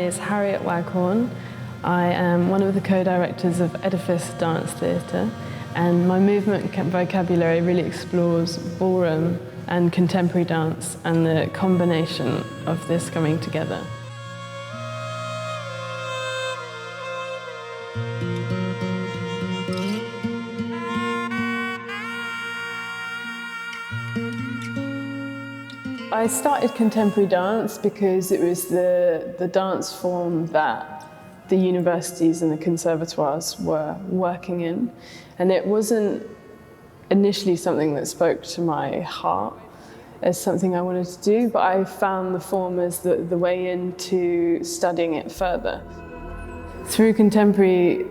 is Harriet Waghorn. I am one of the co-directors of EDIFICE Director, and my movement vocabulary really explores ballroom and contemporary dance and the combination of this coming together. I started contemporary dance because it was the dance form that the universities and the conservatoires were working in. And it wasn't initially something that spoke to my heart as something I wanted to do, but I found the form as the way into studying it further. Through contemporary,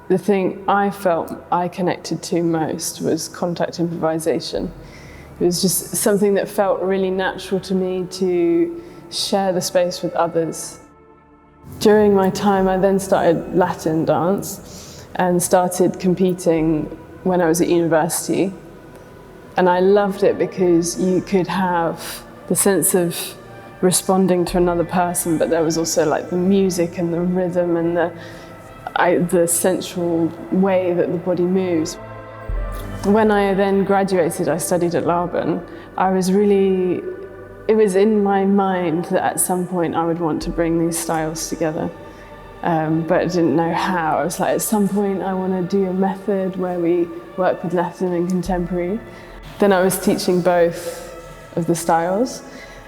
the thing I felt I connected to most was contact improvisation. It was just something that felt really natural to me to share the space with others. During my time, I then started Latin dance and started competing when I was at university. And I loved it because you could have the sense of responding to another person, but there was also like the music and the rhythm and the sensual way that the body moves. When I then graduated, I studied at Gaubert. It was in my mind that at some point I would want to bring these styles together, but I didn't know how. I was like, at some point I want to do a method where we work with Latin and contemporary. Then I was teaching both of the styles,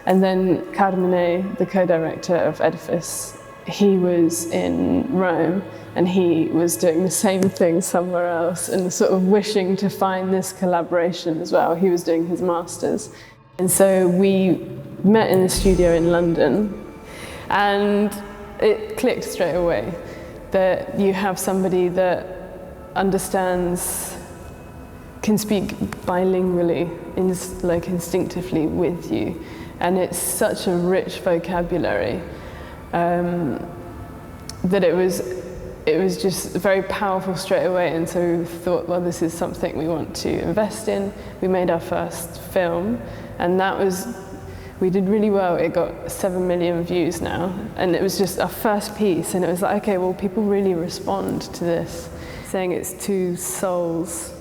and then Gaubert, the co-director of EDIFICE, he was in Rome and he was doing the same thing somewhere else and sort of wishing to find this collaboration as well. He was doing his master's. And so we met in the studio in London, and it clicked straight away that you have somebody that understands, can speak bilingually, like instinctively with you. And it's such a rich vocabulary that it was just very powerful straight away. And so we thought, well, this is something we want to invest in. We made our first film, and we did really well. It got 7 million views now, and it was just our first piece, and it was like, okay, well, people really respond to this, saying it's two souls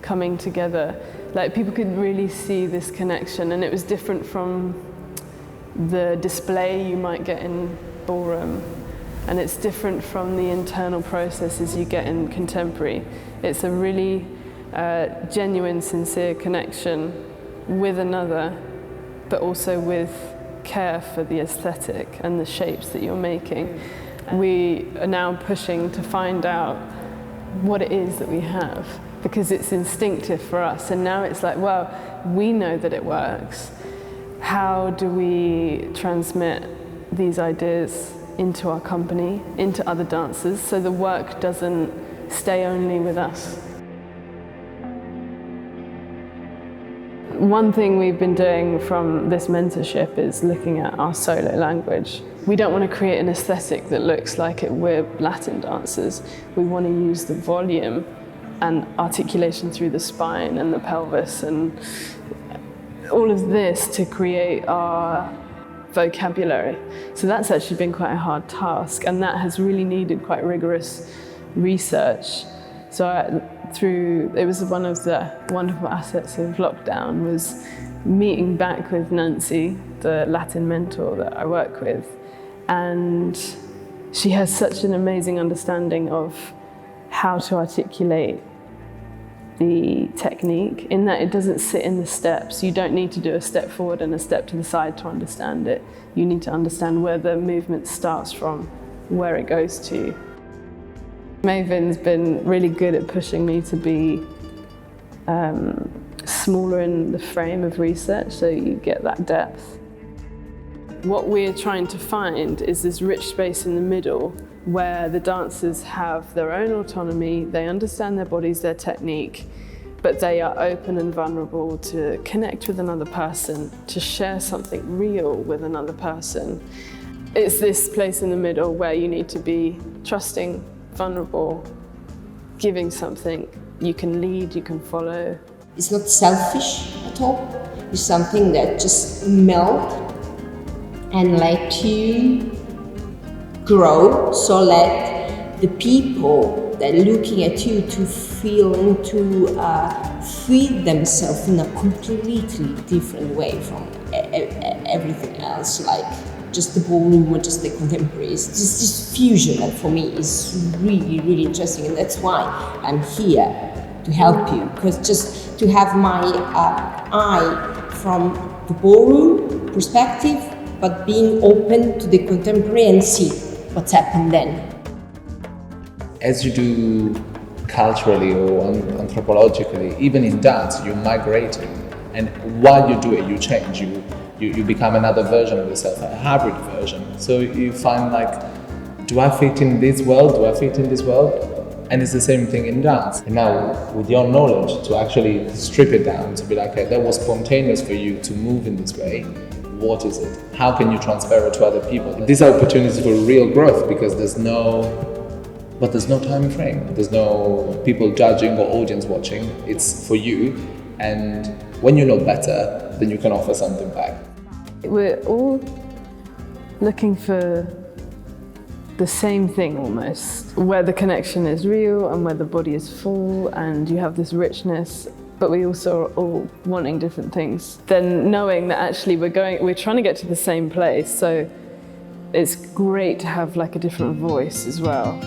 coming together. Like, people could really see this connection, and it was different from the display you might get in ballroom, and it's different from the internal processes you get in contemporary. It's a really genuine, sincere connection with another, but also with care for the aesthetic and the shapes that you're making. We are now pushing to find out what it is that we have, because it's instinctive for us, and now it's like, well, we know that it works. How do we transmit these ideas into our company, into other dancers, so the work doesn't stay only with us? One thing we've been doing from this mentorship is looking at our solo language. We don't want to create an aesthetic that looks like we're Latin dancers. We want to use the volume and articulation through the spine and the pelvis and all of this to create our vocabulary. So that's actually been quite a hard task, and that has really needed quite rigorous research. So it was one of the wonderful assets of lockdown, was meeting back with Nancy, the Latin mentor that I work with, and she has such an amazing understanding of how to articulate the technique, in that it doesn't sit in the steps. You don't need to do a step forward and a step to the side to understand it. You need to understand where the movement starts from, where it goes to. Maven's been really good at pushing me to be smaller in the frame of research, so you get that depth. What we're trying to find is this rich space in the middle where the dancers have their own autonomy, they understand their bodies, their technique, but they are open and vulnerable to connect with another person, to share something real with another person. It's this place in the middle where you need to be trusting, vulnerable, giving something. You can lead, you can follow. It's not selfish at all. It's something that just melts and let you grow, so let the people that are looking at you to feel and to feel themselves in a completely different way from everything else, like just the ballroom or just the contemporary. It's just this fusion that for me is really, really interesting, and that's why I'm here to help you, because just to have my eye from the ballroom perspective, but being open to the contemporary and see what's happened then. As you do culturally or anthropologically, even in dance, you're migrating, and while you do it, you change. You become another version of yourself, a hybrid version. So you find like, do I fit in this world? Do I fit in this world? And it's the same thing in dance. And now with your knowledge, to actually strip it down, to be like, okay, that was spontaneous for you to move in this way. What is it? How can you transfer it to other people? These are opportunities for real growth, because there's no time frame. There's no people judging or audience watching. It's for you. And when you know better, then you can offer something back. We're all looking for the same thing almost, where the connection is real and where the body is full and you have this richness, but we also are all wanting different things. Then knowing that actually we're trying to get to the same place, so it's great to have like a different voice as well.